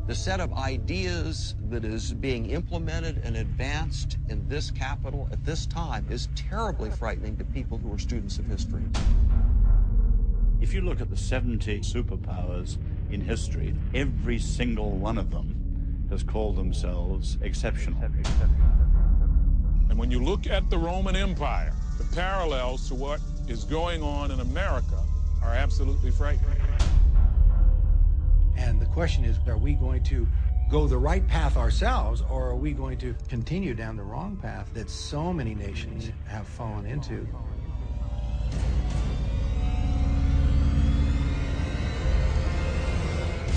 The set of ideas that is being implemented and advanced in this capital at this time is terribly frightening to people who are students of history. If you look at the 70 superpowers in history, every single one of them has called themselves exceptional. And when you look at the Roman Empire, the parallels to what is going on in America are absolutely frightening. And the question is, are we going to go the right path ourselves, or are we going to continue down the wrong path that so many nations have fallen into?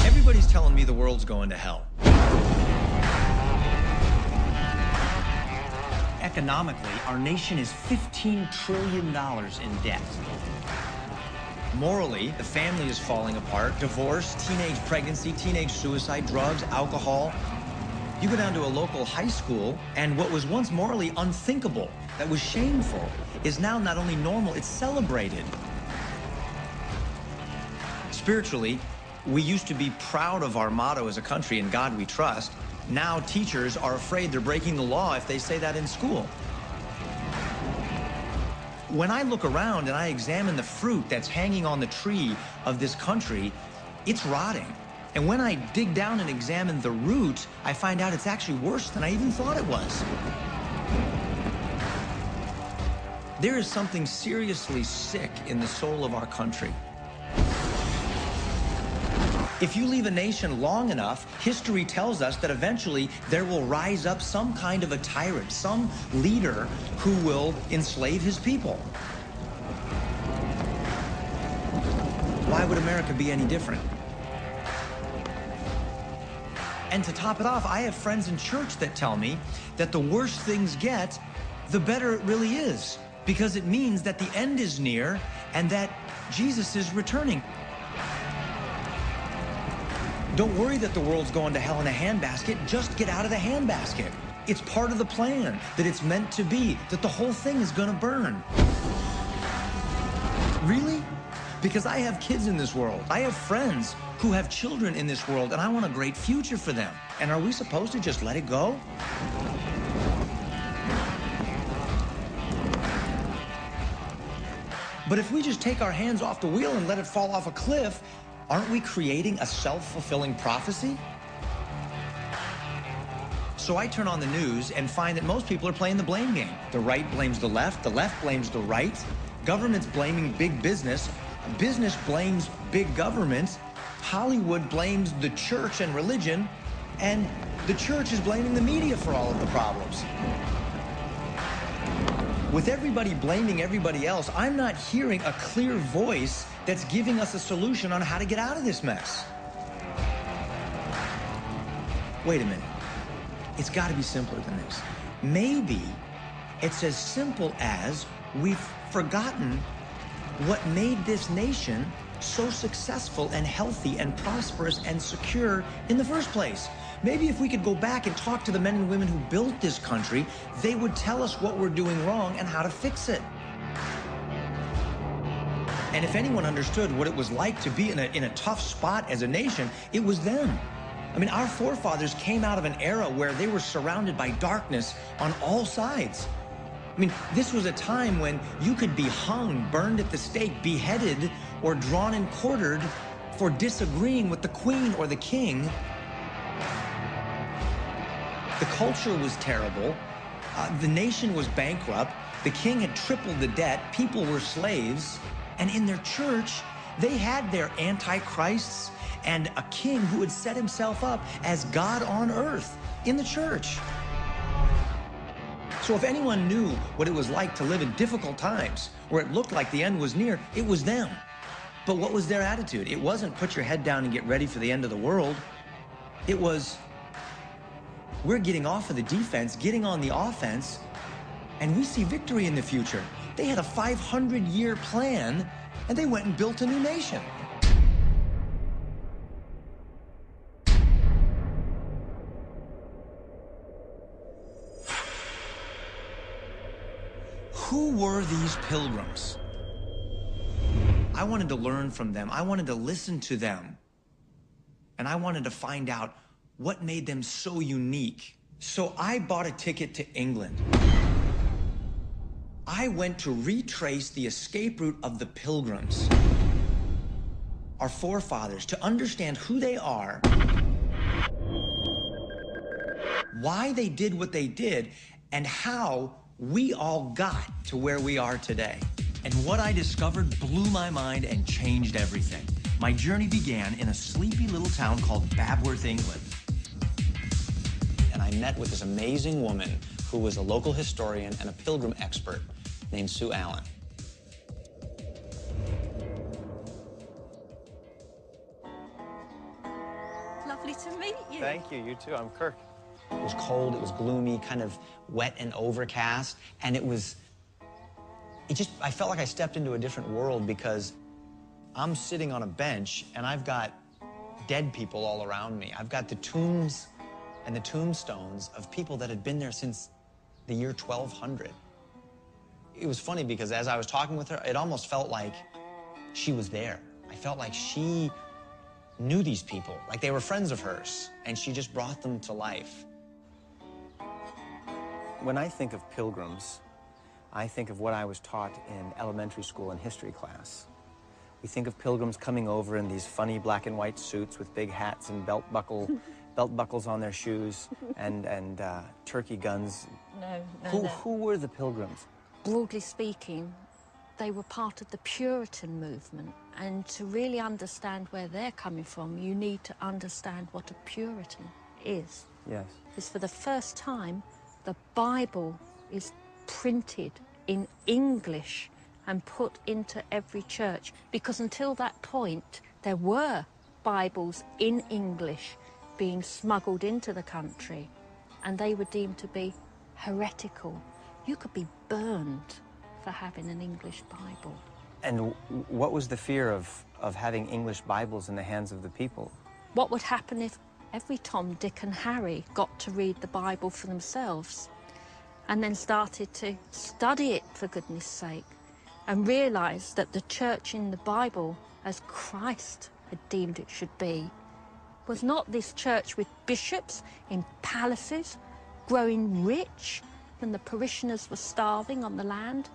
Everybody's telling me the world's going to hell. Economically, our nation is $15 trillion in debt. Morally, the family is falling apart. Divorce, teenage pregnancy, teenage suicide, drugs, alcohol. You go down to a local high school, and what was once morally unthinkable, that was shameful, is now not only normal, it's celebrated. Spiritually, we used to be proud of our motto as a country, "In God we trust." Now teachers are afraid they're breaking the law if they say that in school. When I look around and I examine the fruit that's hanging on the tree of this country, it's rotting. And when I dig down and examine the root, I find out it's actually worse than I even thought it was. There is something seriously sick in the soul of our country. If you leave a nation long enough, history tells us that eventually there will rise up some kind of a tyrant, some leader who will enslave his people. Why would America be any different? And to top it off, I have friends in church that tell me that the worse things get, the better it really is, because it means that the end is near and that Jesus is returning. Don't worry that the world's going to hell in a handbasket. Just get out of the handbasket. It's part of the plan, that it's meant to be, that the whole thing is going to burn. Really? Because I have kids in this world. I have friends who have children in this world, and I want a great future for them. And are we supposed to just let it go? But if we just take our hands off the wheel and let it fall off a cliff, aren't we creating a self-fulfilling prophecy? So I turn on the news and find that most people are playing the blame game. The right blames the left blames the right. Government's blaming big business. Business blames big government. Hollywood blames the church and religion. And the church is blaming the media for all of the problems. With everybody blaming everybody else, I'm not hearing a clear voice that's giving us a solution on how to get out of this mess. Wait a minute. It's got to be simpler than this. Maybe it's as simple as we've forgotten what made this nation so successful and healthy and prosperous and secure in the first place. Maybe if we could go back and talk to the men and women who built this country, they would tell us what we're doing wrong and how to fix it. And if anyone understood what it was like to be in a tough spot as a nation, it was them. I mean, our forefathers came out of an era where they were surrounded by darkness on all sides. I mean, this was a time when you could be hung, burned at the stake, beheaded, or drawn and quartered for disagreeing with the queen or the king. The culture was terrible. The nation was bankrupt. The king had tripled the debt. People were slaves. And in their church, they had their antichrists and a king who had set himself up as God on earth in the church. So if anyone knew what it was like to live in difficult times where it looked like the end was near, it was them. But what was their attitude? It wasn't put your head down and get ready for the end of the world. It was, we're getting off of the defense, getting on the offense, and we see victory in the future. They had a 500-year plan, and they went and built a new nation. Who were these pilgrims? I wanted to learn from them. I wanted to listen to them. And I wanted to find out what made them so unique. So I bought a ticket to England. I went to retrace the escape route of the Pilgrims, our forefathers, to understand who they are, why they did what they did, and how we all got to where we are today. And what I discovered blew my mind and changed everything. My journey began in a sleepy little town called Babworth, England. And I met with this amazing woman who was a local historian and a pilgrim expert named Sue Allen. Lovely to meet you. Thank you, you too. I'm Kirk. It was cold, it was gloomy, kind of wet and overcast, and I felt like I stepped into a different world because I'm sitting on a bench and I've got dead people all around me. I've got the tombs and the tombstones of people that had been there since the year 1200. It was funny because as I was talking with her, it almost felt like she was there. I felt like she knew these people, like they were friends of hers, and she just brought them to life. When I think of pilgrims, I think of what I was taught in elementary school in history class. We think of pilgrims coming over in these funny black and white suits with big hats and belt buckles on their shoes and turkey guns. No. Who were the pilgrims? Broadly speaking, they were part of the Puritan movement, and to really understand where they're coming from, you need to understand what a Puritan is. Yes. Because for the first time, the Bible is printed in English and put into every church, because until that point, there were Bibles in English being smuggled into the country, and they were deemed to be heretical. You could be burned for having an English Bible. And what was the fear of having English Bibles in the hands of the people? What would happen if every Tom, Dick and Harry got to read the Bible for themselves and then started to study it, for goodness sake, and realised that the church in the Bible, as Christ had deemed it should be, was not this church with bishops in palaces, growing rich when the parishioners were starving on the land?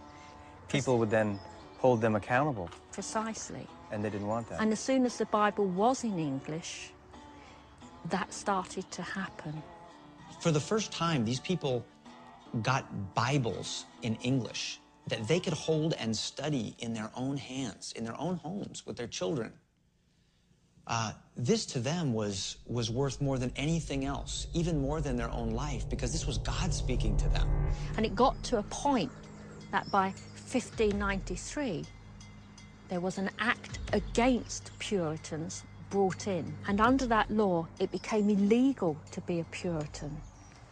People would then hold them accountable. Precisely. And they didn't want that. And as soon as the Bible was in English, that started to happen. For the first time, these people got Bibles in English that they could hold and study in their own hands, in their own homes, with their children. This to them was worth more than anything else, even more than their own life, because this was God speaking to them. And it got to a point that by 1593, there was an act against Puritans brought in. And under that law, it became illegal to be a Puritan.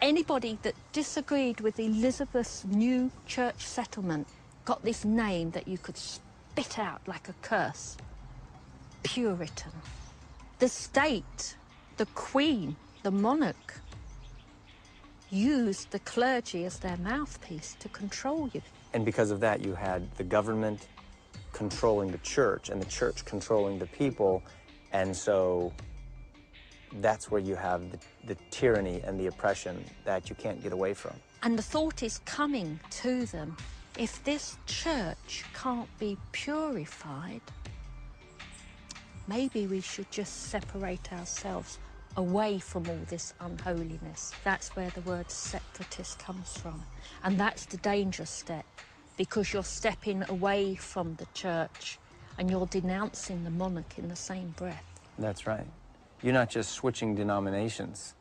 Anybody that disagreed with Elizabeth's new church settlement got this name that you could spit out like a curse: Puritan. The state, the Queen, the monarch, used the clergy as their mouthpiece to control you. And because of that, you had the government controlling the church and the church controlling the people. And so that's where you have the tyranny and the oppression that you can't get away from. And the thought is coming to them, if this church can't be purified, maybe we should just separate ourselves away from all this unholiness. That's where the word separatist comes from. And that's the dangerous step, because you're stepping away from the church and you're denouncing the monarch in the same breath. That's right. You're not just switching denominations,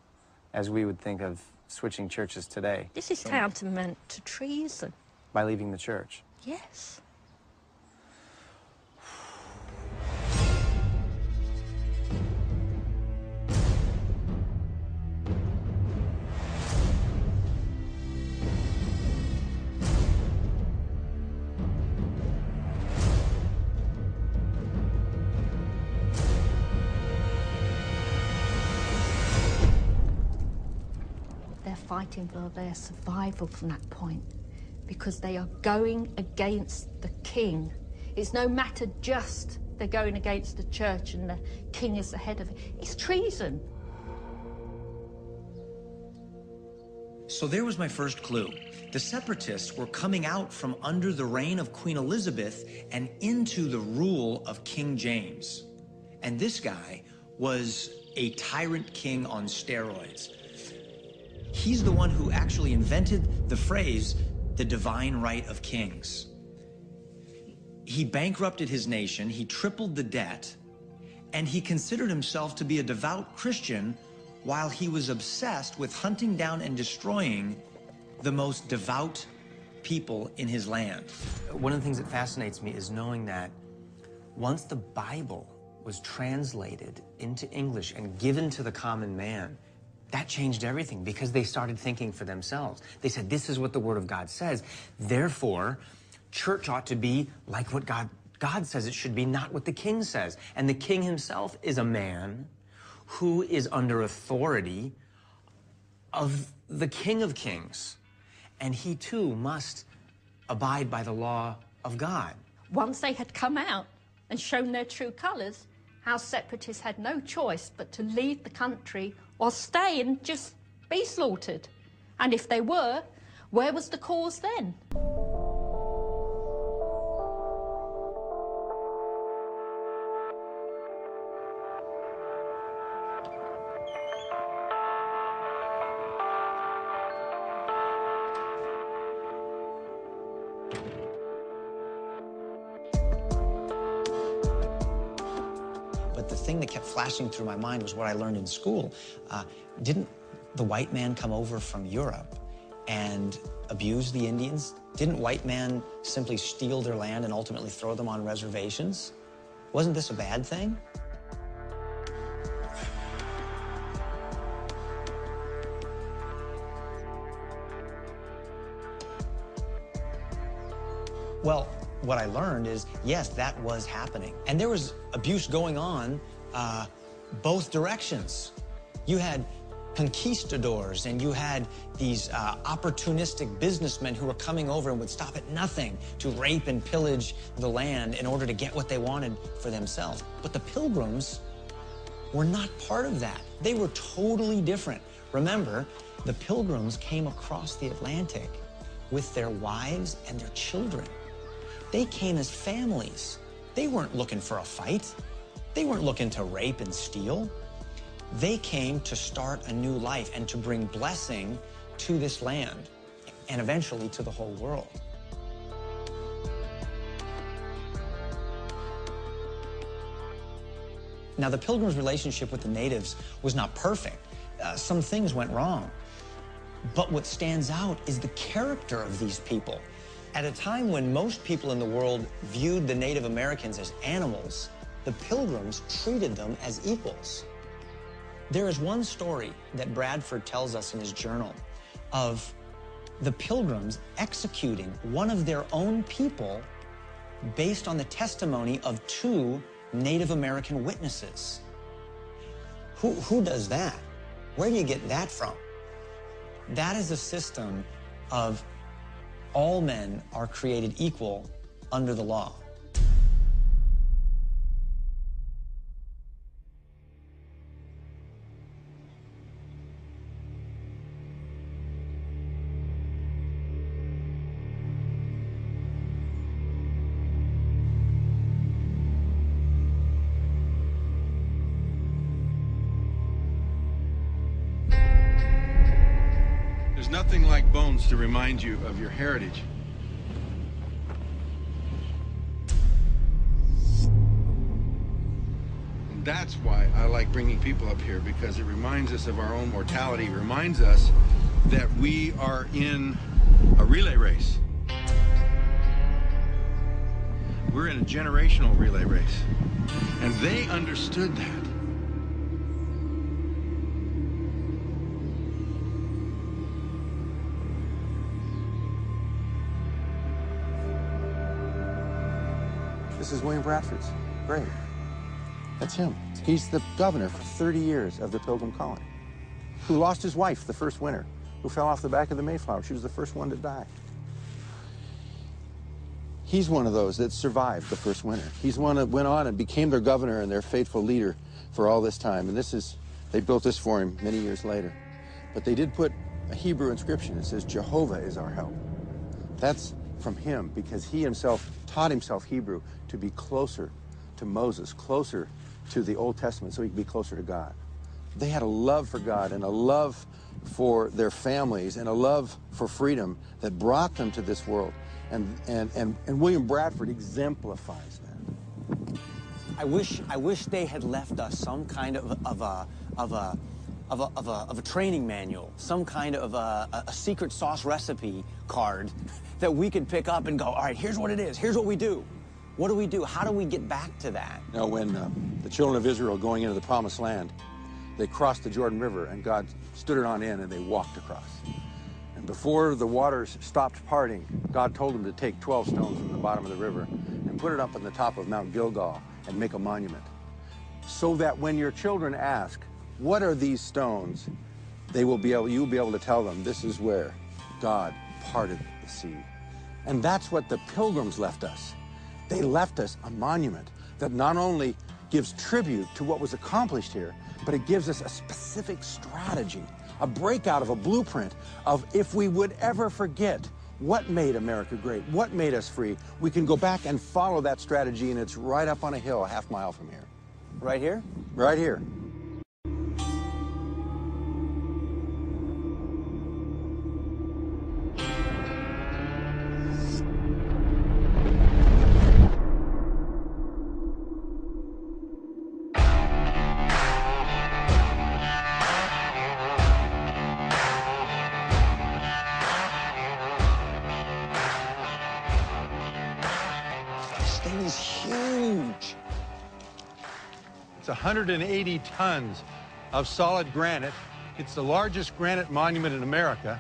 as we would think of switching churches today. This is tantamount to treason. By leaving the church. Yes. Fighting for their survival from that point, because they are going against the king. It's no matter just they're going against the church and the king is the head of it. It's treason. So there was my first clue. The separatists were coming out from under the reign of Queen Elizabeth and into the rule of King James. And this guy was a tyrant king on steroids. He's the one who actually invented the phrase, the divine right of kings. He bankrupted his nation, he tripled the debt, and he considered himself to be a devout Christian while he was obsessed with hunting down and destroying the most devout people in his land. One of the things that fascinates me is knowing that once the Bible was translated into English and given to the common man, that changed everything because they started thinking for themselves. They said, this is what the Word of God says. Therefore, church ought to be like what God says it should be, not what the king says. And the king himself is a man who is under authority of the King of Kings. And he too must abide by the law of God. Once they had come out and shown their true colours, house separatists had no choice but to leave the country or stay and just be slaughtered. And if they were, where was the cause then? The thing that kept flashing through my mind was what I learned in school. Didn't the white man come over from Europe and abuse the Indians? Didn't white man simply steal their land and ultimately throw them on reservations? Wasn't this a bad thing? Well, what I learned is, yes, that was happening. And there was abuse going on both directions. You had conquistadors and you had these opportunistic businessmen who were coming over and would stop at nothing to rape and pillage the land in order to get what they wanted for themselves. But the Pilgrims were not part of that. They were totally different. Remember, the Pilgrims came across the Atlantic with their wives and their children. They came as families. They weren't looking for a fight. They weren't looking to rape and steal. They came to start a new life and to bring blessing to this land and eventually to the whole world. Now, the Pilgrims' relationship with the natives was not perfect. Some things went wrong. But what stands out is the character of these people. At a time when most people in the world viewed the Native Americans as animals, the Pilgrims treated them as equals. There is one story that Bradford tells us in his journal of the Pilgrims executing one of their own people based on the testimony of two Native American witnesses. Who does that? Where do you get that from? That is a system of all men are created equal under the law. There's nothing like bones to remind you of your heritage. And that's why I like bringing people up here, because it reminds us of our own mortality, it reminds us that we are in a relay race. We're in a generational relay race. And they understood that. This is William Bradford's grave. That's him. He's the governor for 30 years of the Pilgrim colony, who lost his wife the first winter, who fell off the back of the Mayflower. She was the first one to die. He's one of those that survived the first winter. He's one that went on and became their governor and their faithful leader for all this time. And this is, they built this for him many years later. But they did put a Hebrew inscription. It says, Jehovah is our help. That's from him because he himself taught himself Hebrew to be closer to Moses, closer to the Old Testament, so he could be closer to God. They had a love for God and a love for their families and a love for freedom that brought them to this world. And William Bradford exemplifies that. I wish they had left us some kind of a training manual, some kind of a secret sauce recipe card that we could pick up and go, all right, here's what it is, here's what we do. What do we do? How do we get back to that? You know, when the children of Israel going into the Promised Land, they crossed the Jordan River, and God stood it on end, and they walked across. And before the waters stopped parting, God told them to take 12 stones from the bottom of the river and put it up on the top of Mount Gilgal and make a monument, so that when your children ask, what are these stones, you'll be able to tell them, this is where God parted the sea. And that's what the Pilgrims left us. They left us a monument that not only gives tribute to what was accomplished here, but it gives us a specific strategy, a breakout of a blueprint of if we would ever forget what made America great, what made us free, we can go back and follow that strategy, and it's right up on a hill a half-mile from here. Right here? Right here. Is huge. It's 180 tons of solid granite. It's the largest granite monument in America,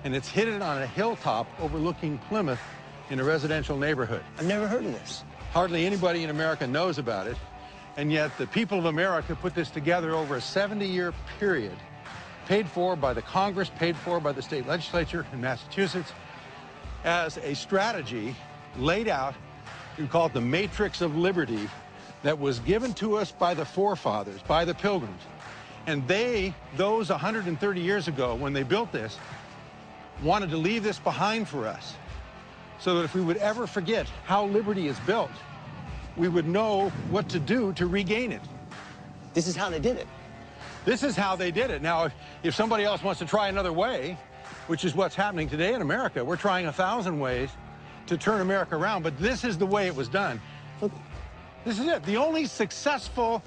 and it's hidden on a hilltop overlooking Plymouth in a residential neighborhood. I've never heard of this. Hardly anybody in America knows about it, and yet the people of America put this together over a 70-year period, paid for by the Congress, paid for by the state legislature in Massachusetts, as a strategy laid out. We call it the Matrix of Liberty that was given to us by the forefathers, by the Pilgrims. And those 130 years ago, when they built this, wanted to leave this behind for us so that if we would ever forget how liberty is built, we would know what to do to regain it. This is how they did it. This is how they did it. Now, if somebody else wants to try another way, which is what's happening today in America, we're trying 1,000 ways to turn America around, but this is the way it was done. This is it. The only successful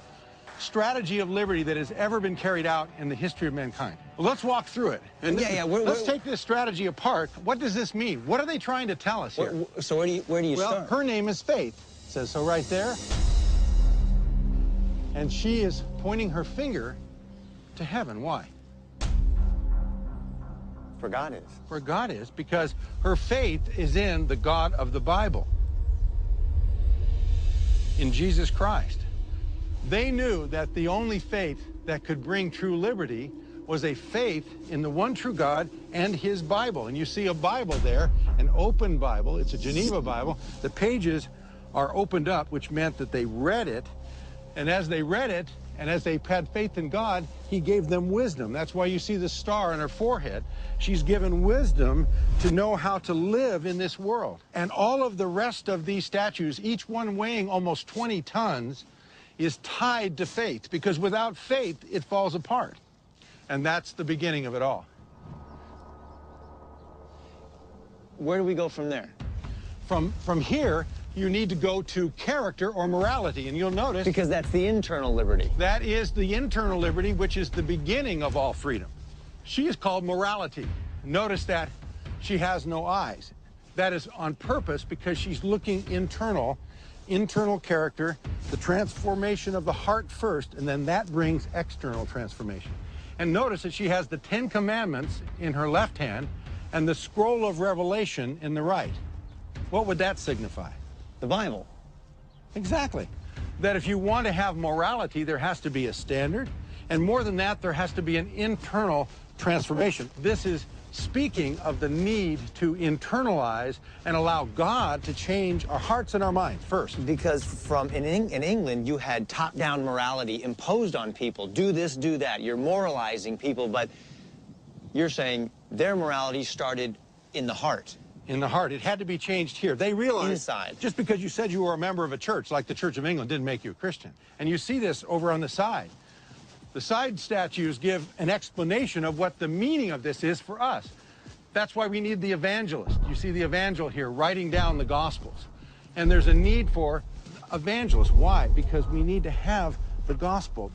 strategy of liberty that has ever been carried out in the history of mankind. Well, let's walk through it. And let's take this strategy apart. What does this mean? What are they trying to tell us here? So where do you start? Her name is Faith. It says so right there. And she is pointing her finger to heaven. Why? For God is. For God is, because her faith is in the God of the Bible, in Jesus Christ. They knew that the only faith that could bring true liberty was a faith in the one true God and his Bible. And you see a Bible there, an open Bible. It's a Geneva Bible. The pages are opened up, which meant that they read it. And as they read it, and as they had faith in God, he gave them wisdom. That's why you see the star on her forehead. She's given wisdom to know how to live in this world. And all of the rest of these statues, each one weighing almost 20 tons, is tied to faith, because without faith, it falls apart. And that's the beginning of it all. Where do we go from there? From here, you need to go to character or morality, and you'll notice... Because that's the internal liberty. That is the internal liberty, which is the beginning of all freedom. She is called morality. Notice that she has no eyes. That is on purpose because she's looking internal character, the transformation of the heart first, and then that brings external transformation. And notice that she has the 10 Commandments in her left hand and the scroll of Revelation in the right. What would that signify? The Bible. Exactly. That if you want to have morality, there has to be a standard, and more than that, there has to be an internal transformation. This is speaking of the need to internalize and allow God to change our hearts and our minds first. Because in England, you had top-down morality imposed on people. Do this, do that. You're moralizing people, but you're saying Their morality started in the heart. In the heart. It had to be changed here. They realized Inside. just because you said you were a member of a church, like the Church of England, didn't make you a Christian. And you see this over on the side. The side statues give an explanation of what the meaning of this is for us. That's why we need the evangelist. You see the evangel here writing down the Gospels. And there's a need for evangelists. Why? Because we need to have the gospel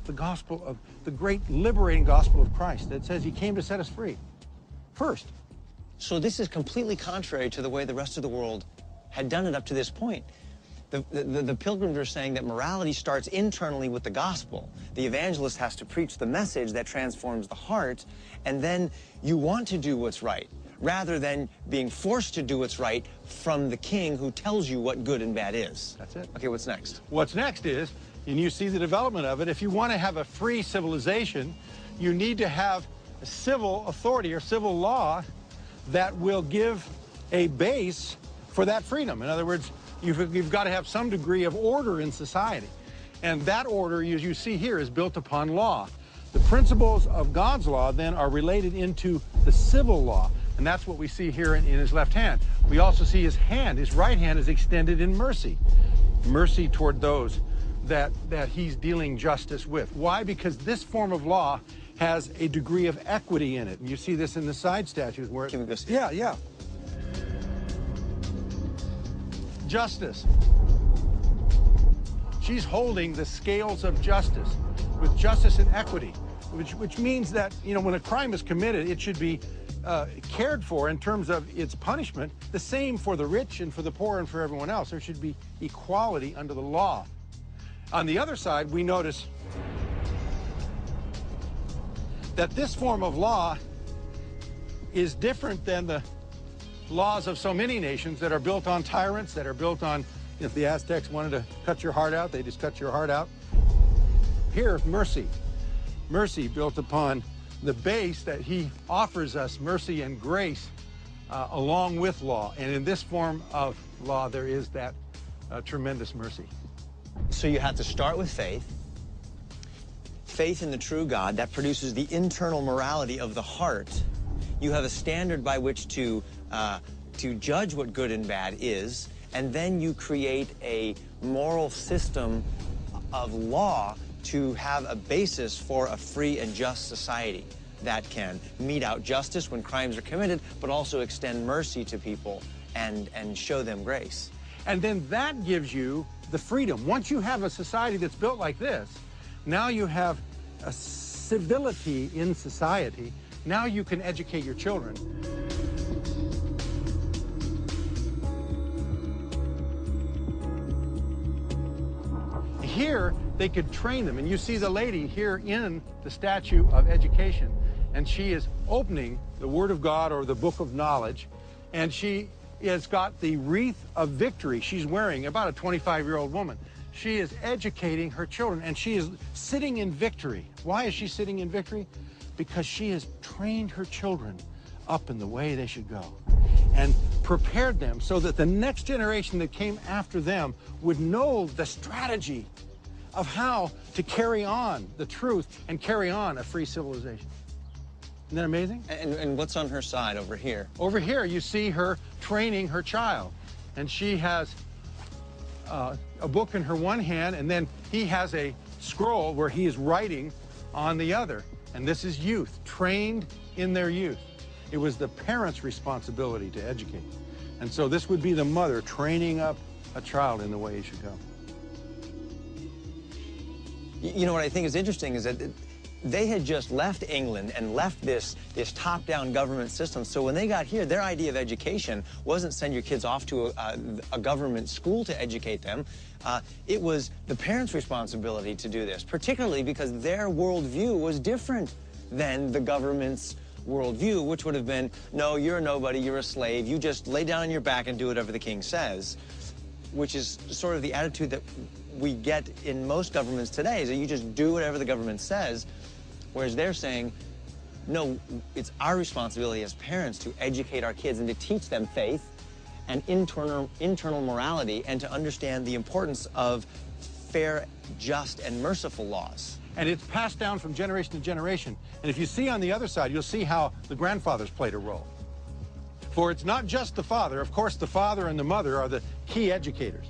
of the great liberating gospel of Christ that says he came to set us free. First. So this is completely contrary to the way the rest of the world had done it up to this point. The pilgrims are saying that morality starts internally with the gospel. The evangelist has to preach the message that transforms the heart, and then you want to do what's right, rather than being forced to do what's right from the king who tells you what good and bad is. That's it. Okay, what's next? What's next is, and you see the development of it, if you want to have a free civilization, you need to have a civil authority or civil law that will give a base for that freedom. In other words, you've got to have some degree of order in society. And that order, as you see here, is built upon law. The principles of God's law then are related into the civil law. And that's what we see here in his left hand. We also see his hand, his right hand is extended in mercy. Mercy toward those that he's dealing justice with. Why? Because this form of law has a degree of equity in it. And you see this in the side statues where Can we go see? Yeah. Justice. She's holding the scales of justice with justice and equity, which means that, you know, when a crime is committed, it should be cared for in terms of its punishment, the same for the rich and for the poor and for everyone else. There should be equality under the law. On the other side, we notice that this form of law is different than the laws of so many nations that are built on tyrants, that are built on, if the Aztecs wanted to cut your heart out, they just cut your heart out. Here, mercy. Mercy built upon the base that he offers us, mercy and grace, along with law. And in this form of law, there is that tremendous mercy. So you have to start with faith. Faith in the true God, that produces the internal morality of the heart. You have a standard by which to judge what good and bad is, and then you create a moral system of law to have a basis for a free and just society that can mete out justice when crimes are committed, but also extend mercy to people and show them grace. And then that gives you the freedom. Once you have a society that's built like this, now you have a civility in society. Now you can educate your children. Here, they could train them. And you see the lady here in the statue of education. And she is opening the Word of God or the Book of Knowledge. And she has got the wreath of victory she's wearing, about a 25-year-old woman. She is educating her children, and she is sitting in victory. Why is she sitting in victory? Because she has trained her children up in the way they should go and prepared them so that the next generation that came after them would know the strategy of how to carry on the truth and carry on a free civilization. Isn't that amazing? And what's on her side over here? Over here, you see her training her child. And she has a book in her one hand, and then he has a scroll where he is writing on the other. And this is youth, trained in their youth. It was the parents' responsibility to educate. And so this would be the mother training up a child in the way he should go. You know what I think is interesting is that they had just left England and left this top-down government system. So when they got here, their idea of education wasn't send your kids off to a government school to educate them. It was the parents' responsibility to do this, particularly because their worldview was different than the government's worldview, which would have been, no, you're a nobody, you're a slave, you just lay down on your back and do whatever the king says, which is sort of the attitude that we get in most governments today, is that you just do whatever the government says. Whereas they're saying, no, it's our responsibility as parents to educate our kids and to teach them faith and internal morality and to understand the importance of fair, just, and merciful laws. And it's passed down from generation to generation. And if you see on the other side, you'll see how the grandfathers played a role. For it's not just the father. Of course, the father and the mother are the key educators.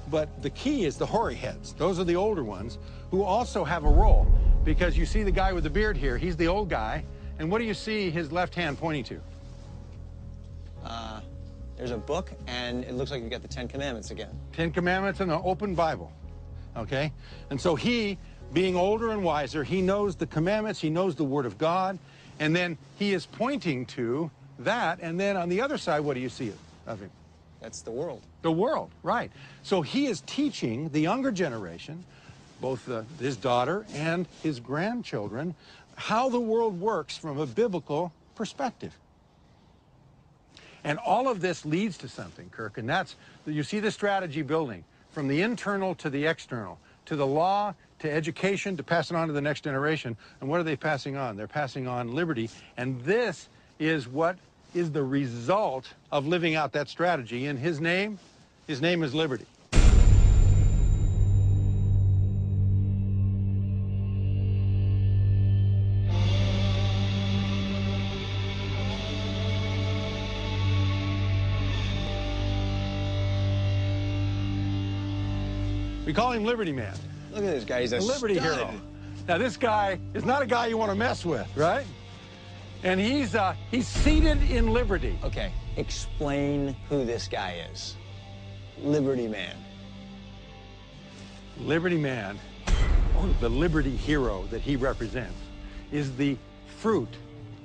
But the key is the hoary heads. Those are the older ones who also have a role. Because you see the guy with the beard here, he's the old guy. And what do you see his left hand pointing to? There's a book, and it looks like you've got the 10 Commandments again. 10 Commandments and an open Bible, okay? And so he, being older and wiser, he knows the commandments, he knows the Word of God, and then he is pointing to that, and then on the other side, what do you see of him? That's the world. The world, right. So he is teaching the younger generation, both his daughter and his grandchildren, how the world works from a biblical perspective. And all of this leads to something, Kirk, and that's, you see the strategy building from the internal to the external, to the law, to education, to pass it on to the next generation. And what are they passing on? They're passing on liberty. And this is what is the result of living out that strategy. In his name is liberty. We call him Liberty Man. Look at this guy, he's a Liberty stud. hero. Now this guy is not a guy you want to mess with, right? And he's seated in liberty. Okay, explain who this guy is. Liberty Man. Liberty Man, the liberty hero that he represents, is the fruit.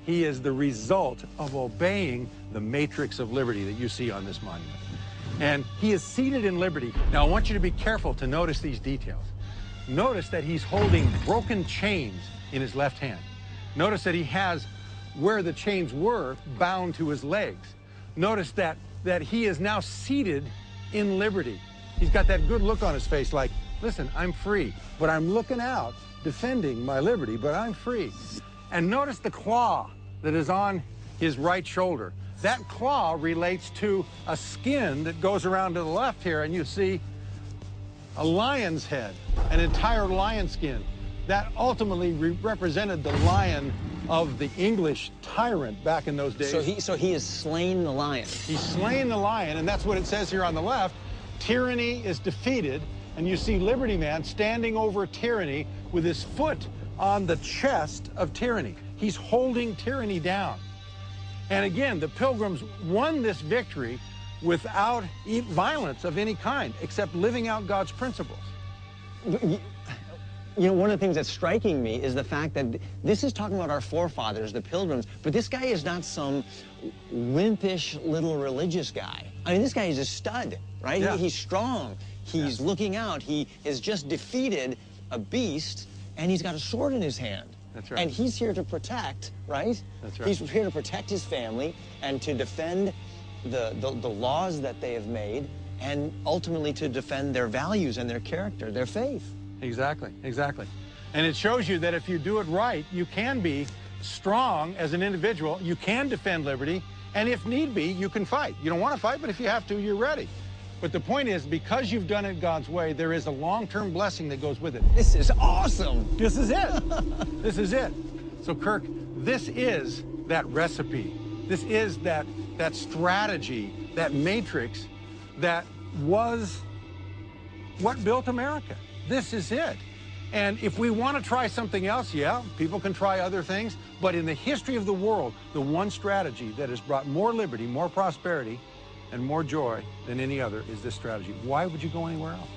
He is the result of obeying the matrix of liberty that you see on this monument. And he is seated in liberty. Now, I want you to be careful to notice these details. Notice that he's holding broken chains in his left hand. Notice that he has, where the chains were, bound to his legs. Notice that he is now seated in liberty. He's got that good look on his face like, listen, I'm free, but I'm looking out, defending my liberty, but I'm free. And notice the claw that is on his right shoulder. That claw relates to a skin that goes around to the left here, and you see a lion's head, an entire lion skin. That ultimately represented the lion of the English tyrant back in those days. So he has slain the lion. He's slain the lion, and that's what it says here on the left. Tyranny is defeated, and you see Liberty Man standing over tyranny with his foot on the chest of tyranny. He's holding tyranny down. And again, the Pilgrims won this victory without violence of any kind, except living out God's principles. You know, one of the things that's striking me is the fact that this is talking about our forefathers, the Pilgrims, but this guy is not some wimpish little religious guy. I mean, this guy is a stud, right? Yeah. He's strong. He's looking out. He has just defeated a beast, and he's got a sword in his hand. That's right. And he's here to protect, right? That's right. He's here to protect his family and to defend the laws that they have made, and ultimately to defend their values and their character, their faith. Exactly, exactly. And it shows you that if you do it right, you can be strong as an individual, you can defend liberty, and if need be, you can fight. You don't want to fight, but if you have to, you're ready. But the point is, because you've done it God's way, there is a long-term blessing that goes with it. This is awesome. This is it. This is it. So, Kirk, this is that recipe. This is that strategy, that matrix that was what built America. This is it. And if we want to try something else, yeah, people can try other things. But in the history of the world, the one strategy that has brought more liberty, more prosperity, and more joy than any other is this strategy. Why would you go anywhere else?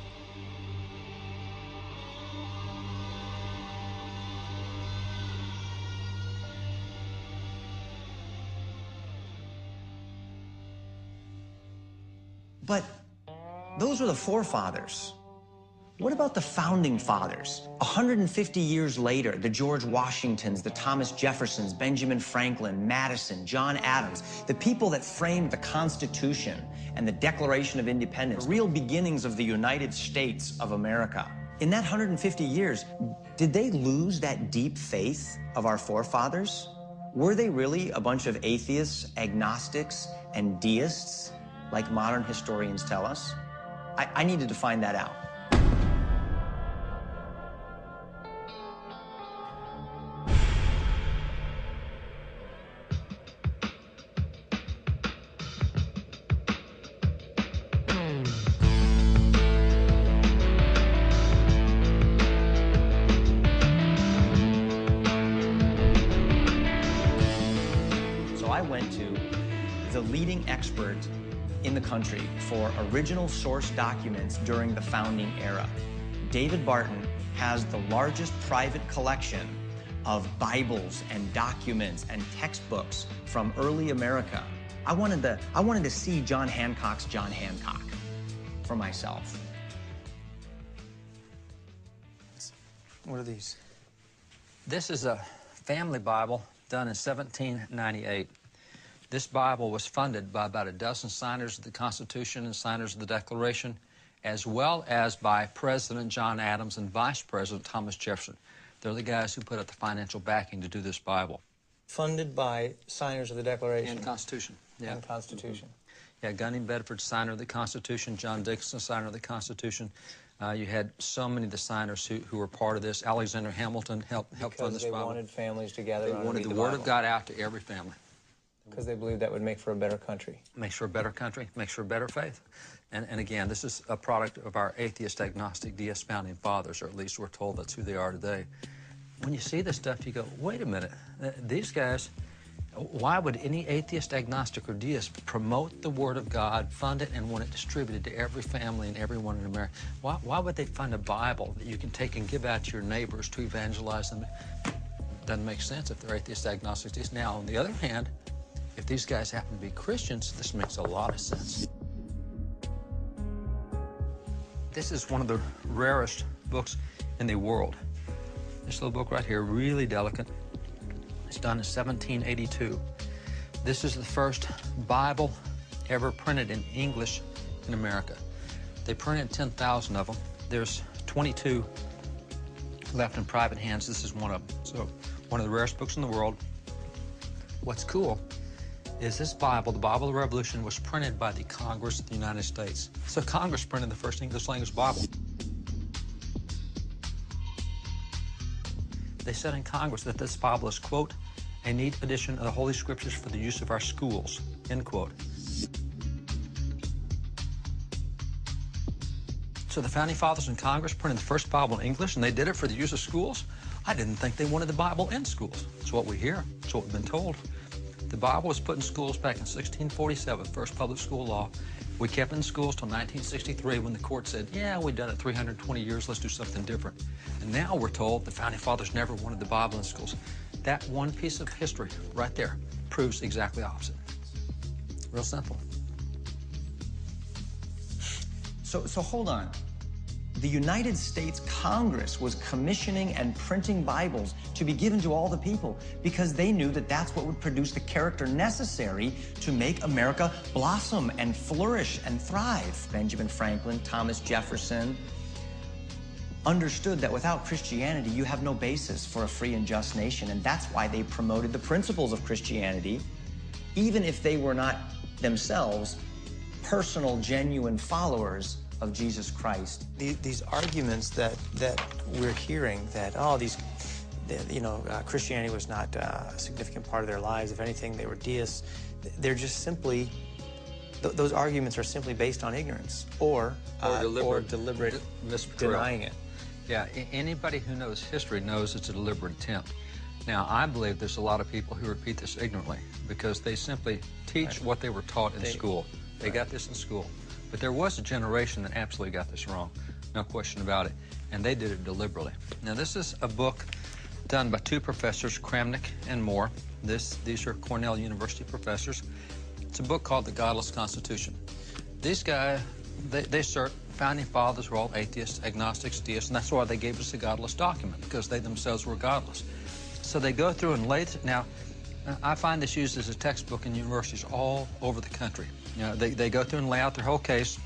But those were the forefathers. What about the founding fathers? 150 years later, the George Washingtons, the Thomas Jeffersons, Benjamin Franklin, Madison, John Adams, the people that framed the Constitution and the Declaration of Independence, the real beginnings of the United States of America. In that 150 years, did they lose that deep faith of our forefathers? Were they really a bunch of atheists, agnostics, and deists, like modern historians tell us? I needed to find that out. leading expert in the country for original source documents during the founding era. David Barton has the largest private collection of Bibles and documents and textbooks from early America. I wanted to see John Hancock's John Hancock for myself. What are these? This is a family Bible done in 1798. This Bible was funded by about a dozen signers of the Constitution and signers of the Declaration, as well as by President John Adams and Vice President Thomas Jefferson. They're the guys who put up the financial backing to do this Bible. Funded by signers of the Declaration. And Constitution. Yeah. And Constitution. Yeah, Gunning Bedford, signer of the Constitution. John Dixon, signer of the Constitution. You had so many of the signers who were part of this. Alexander Hamilton helped fund this Bible. Because they wanted families together. They wanted the Word of God out to every family. Because they believed that would make for a better country. Makes for a better country, makes for a better faith. And again, this is a product of our atheist, agnostic, deist founding fathers, or at least we're told that's who they are today. When you see this stuff, you go, wait a minute, these guys, why would any atheist, agnostic, or deist promote the Word of God, fund it, and want it distributed to every family and everyone in America? Why would they fund a Bible that you can take and give out to your neighbors to evangelize them? Doesn't make sense if they're atheist, agnostic, deist. Now, on the other hand, if these guys happen to be Christians, this makes a lot of sense. This is one of the rarest books in the world. This little book right here, really delicate. It's done in 1782. This is the first Bible ever printed in English in America. They printed 10,000 of them. There's 22 left in private hands. This is one of them. So, one of the rarest books in the world. What's cool is this Bible, the Bible of the Revolution, was printed by the Congress of the United States. So Congress printed the first English language Bible. They said in Congress that this Bible is, quote, a neat edition of the Holy Scriptures for the use of our schools, end quote. So the Founding Fathers in Congress printed the first Bible in English, and they did it for the use of schools? I didn't think they wanted the Bible in schools. It's what we hear. It's what we've been told. The Bible was put in schools back in 1647, first public school law. We kept it in schools till 1963 when the court said, yeah, we've done it 320 years, let's do something different. And now we're told the Founding Fathers never wanted the Bible in schools. That one piece of history right there proves exactly opposite. Real simple. So hold on. The United States Congress was commissioning and printing Bibles to be given to all the people because they knew that that's what would produce the character necessary to make America blossom and flourish and thrive. Benjamin Franklin, Thomas Jefferson understood that without Christianity, you have no basis for a free and just nation, and that's why they promoted the principles of Christianity, even if they were not themselves personal, genuine followers of Jesus Christ. These arguments that we're hearing that, Christianity was not a significant part of their lives. If anything, they were deists. They're just simply, those arguments are simply based on ignorance or deliberate denying it. Yeah, anybody who knows history knows it's a deliberate attempt. Now, I believe there's a lot of people who repeat this ignorantly because they simply teach what they were taught in school. They got this in school. But there was a generation that absolutely got this wrong, no question about it, and they did it deliberately. Now, this is a book done by two professors, Kramnik and Moore. These are Cornell University professors. It's a book called The Godless Constitution. These guys, they assert Founding Fathers were all atheists, agnostics, deists, and that's why they gave us the godless document, because they themselves were godless. So they go through and lay it. Now, I find this used as a textbook in universities all over the country. You know, they go through and lay out their whole case.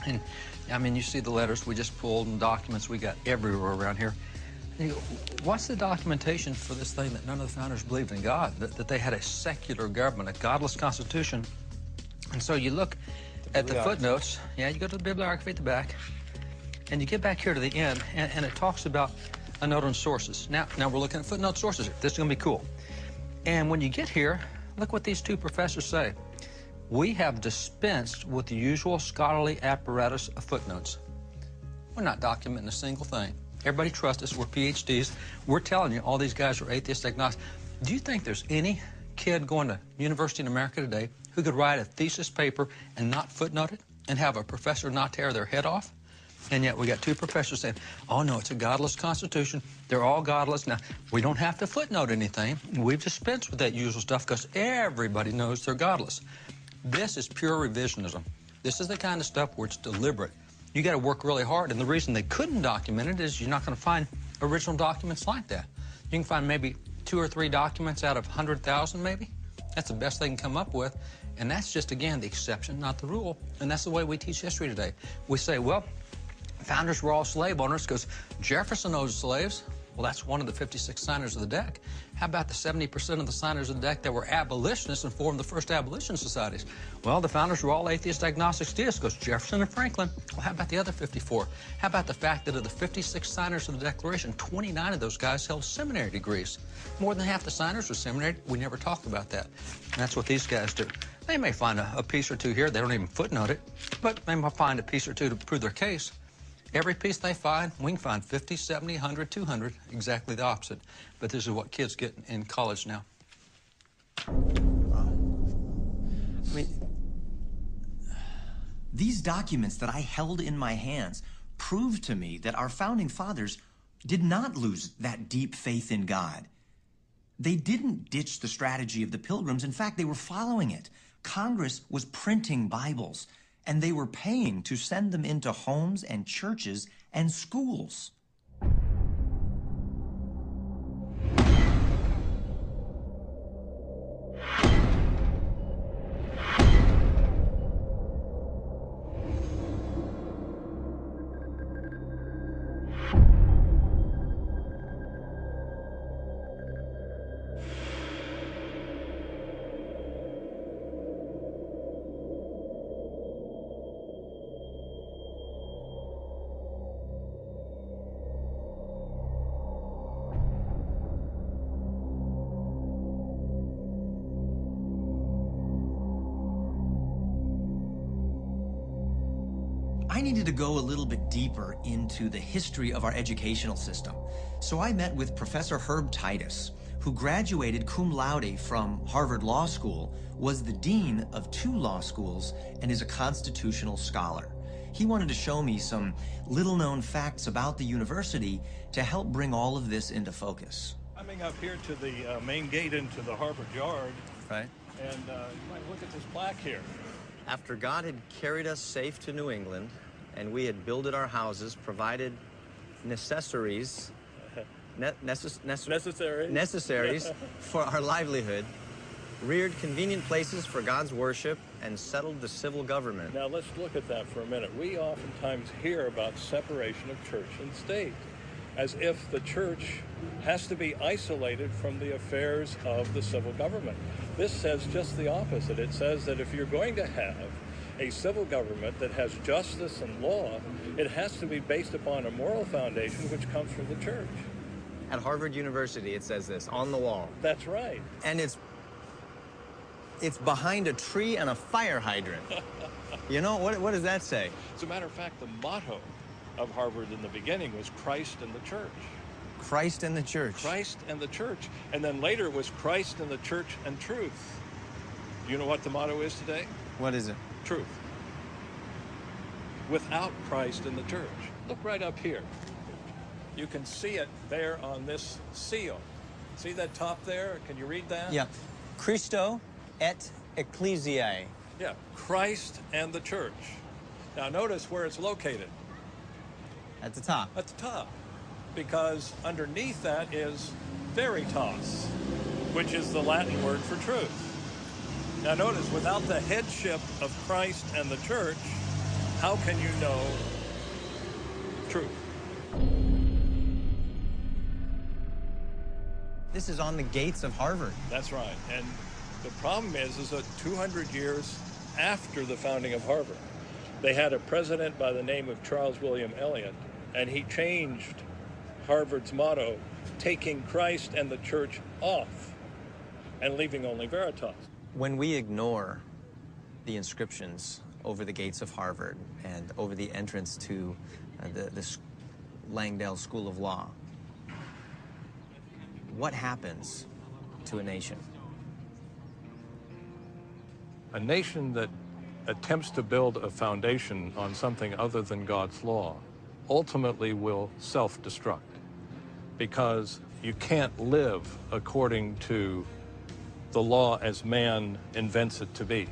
And, I mean, you see the letters we just pulled and documents we got everywhere around here. And you go, what's the documentation for this thing that none of the founders believed in God, that they had a secular government, a godless constitution? And so you look at the footnotes. Yeah, you go to the bibliography at the back, and you get back here to the end, and it talks about a note on sources. Now we're looking at footnote sources here. This is going to be cool. And when you get here, look what these two professors say. We have dispensed with the usual scholarly apparatus of footnotes. We're not documenting a single thing. Everybody trusts us. We're PhDs. We're telling you all these guys are atheists, agnostics. Do you think there's any kid going to university in America today who could write a thesis paper and not footnote it and have a professor not tear their head off. And yet we got two professors saying, oh, no, it's a godless constitution. They're all godless. Now, we don't have to footnote anything. We've dispensed with that usual stuff because everybody knows they're godless. This is pure revisionism. This is the kind of stuff where it's deliberate. You got to work really hard, and the reason they couldn't document it is you're not going to find original documents like that. You can find maybe 2 or 3 documents out of 100,000, maybe. That's the best they can come up with, and that's just, again, the exception, not the rule, and that's the way we teach history today. We say, well, founders were all slave owners because Jefferson owned slaves. Well, that's one of the 56 signers of the deck. How about the 70% of the signers of the deck that were abolitionists and formed the first abolition societies? Well, the founders were all atheist, agnostics, deists because Jefferson and Franklin. Well, how about the other 54? How about the fact that of the 56 signers of the Declaration, 29 of those guys held seminary degrees? More than half the signers were seminary. We never talked about that. And that's what these guys do. They may find a piece or two here. They don't even footnote it, but they might find a piece or two to prove their case. Every piece they find, we can find 50, 70, 100, 200, exactly the opposite. But this is what kids get in college now. I mean, these documents that I held in my hands prove to me that our founding fathers did not lose that deep faith in God. They didn't ditch the strategy of the Pilgrims. In fact, they were following it. Congress was printing Bibles, and they were paying to send them into homes and churches and schools. I needed to go a little bit deeper into the history of our educational system. So I met with Professor Herb Titus, who graduated cum laude from Harvard Law School, was the dean of 2 law schools, and is a constitutional scholar. He wanted to show me some little-known facts about the university to help bring all of this into focus. Coming up here to the main gate into the Harvard Yard, Right. and you might look at this plaque here. After God had carried us safe to New England, and we had builded our houses, provided necessaries for our livelihood, reared convenient places for God's worship, and settled the civil government. Now let's look at that for a minute. We oftentimes hear about separation of church and state, as if the church has to be isolated from the affairs of the civil government. This says just the opposite. It says that if you're going to have a civil government that has justice and law, it has to be based upon a moral foundation which comes from the church. At Harvard University, it says this on the wall. That's right. And it's behind a tree and a fire hydrant. You know, what does that say? As a matter of fact, the motto of Harvard in the beginning was Christ and the church. Christ and the church. Christ and the church. And then later it was Christ and the church and truth. Do you know what the motto is today? What is it? Truth. Without Christ and the church. Look right up here. You can see it there on this seal. See that top there? Can you read that? Yeah. Christo et ecclesiae. Yeah. Christ and the church. Now notice where it's located. At the top. At the top. Because underneath that is veritas, which is the Latin word for truth. Now notice, without the headship of Christ and the church, how can you know truth? This is on the gates of Harvard. That's right. And the problem is that 200 years after the founding of Harvard, they had a president by the name of Charles William Eliot, and he changed Harvard's motto, taking Christ and the church off and leaving only veritas. When we ignore the inscriptions over the gates of Harvard and over the entrance to the Langdale School of Law, what happens to a nation? A nation that attempts to build a foundation on something other than God's law ultimately will self-destruct, because you can't live according to the law as man invents it to be.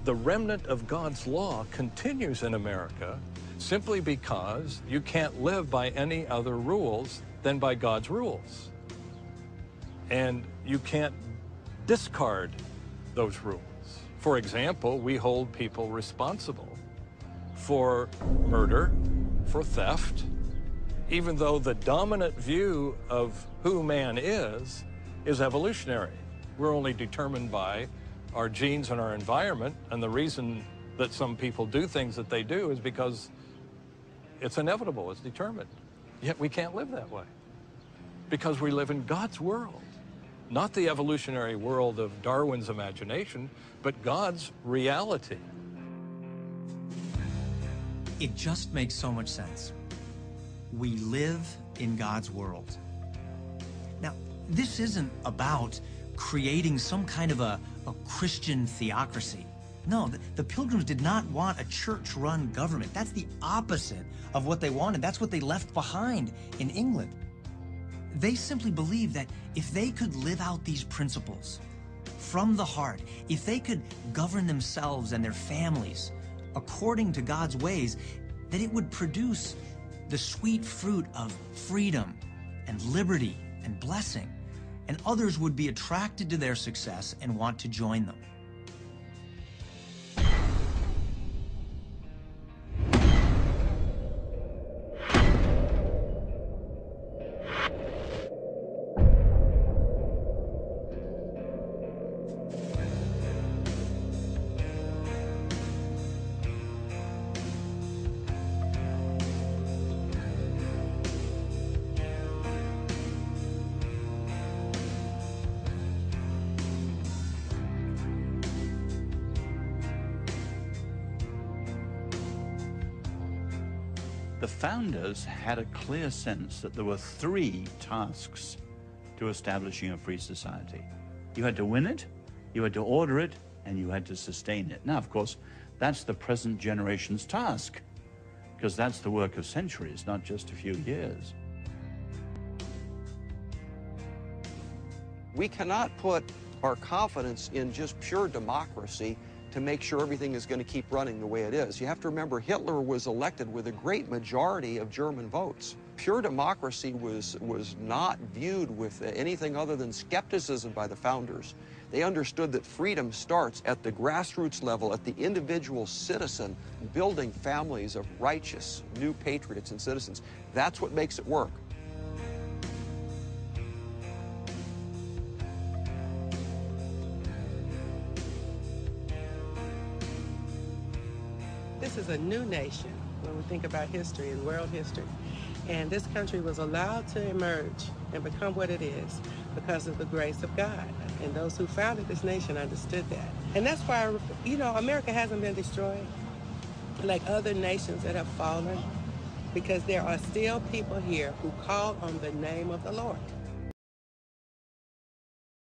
The remnant of God's law continues in America simply because you can't live by any other rules than by God's rules. And you can't discard those rules. For example, we hold people responsible for murder, for theft, even though the dominant view of who man is evolutionary. We're only determined by our genes and our environment, and the reason that some people do things that they do is because it's inevitable, it's determined. Yet we can't live that way, because we live in God's world, not the evolutionary world of Darwin's imagination, but God's reality. It just makes so much sense. We live in God's world. Now, this isn't about creating some kind of a Christian theocracy. No, the Pilgrims did not want a church-run government. That's the opposite of what they wanted. That's what they left behind in England. They simply believed that if they could live out these principles from the heart, if they could govern themselves and their families according to God's ways, that it would produce the sweet fruit of freedom and liberty and blessing, and others would be attracted to their success and want to join them. The founders had a clear sense that there were 3 tasks to establishing a free society. You had to win it, you had to order it, and you had to sustain it. Now, of course, that's the present generation's task, because that's the work of centuries, not just a few years. We cannot put our confidence in just pure democracy to make sure everything is going to keep running the way it is. You have to remember, Hitler was elected with a great majority of German votes. Pure democracy was not viewed with anything other than skepticism by the founders. They understood that freedom starts at the grassroots level, at the individual citizen, building families of righteous new patriots and citizens. That's what makes it work. This is a new nation when we think about history and world history. And this country was allowed to emerge and become what it is because of the grace of God. And those who founded this nation understood that. And that's why, you know, America hasn't been destroyed like other nations that have fallen, because there are still people here who call on the name of the Lord.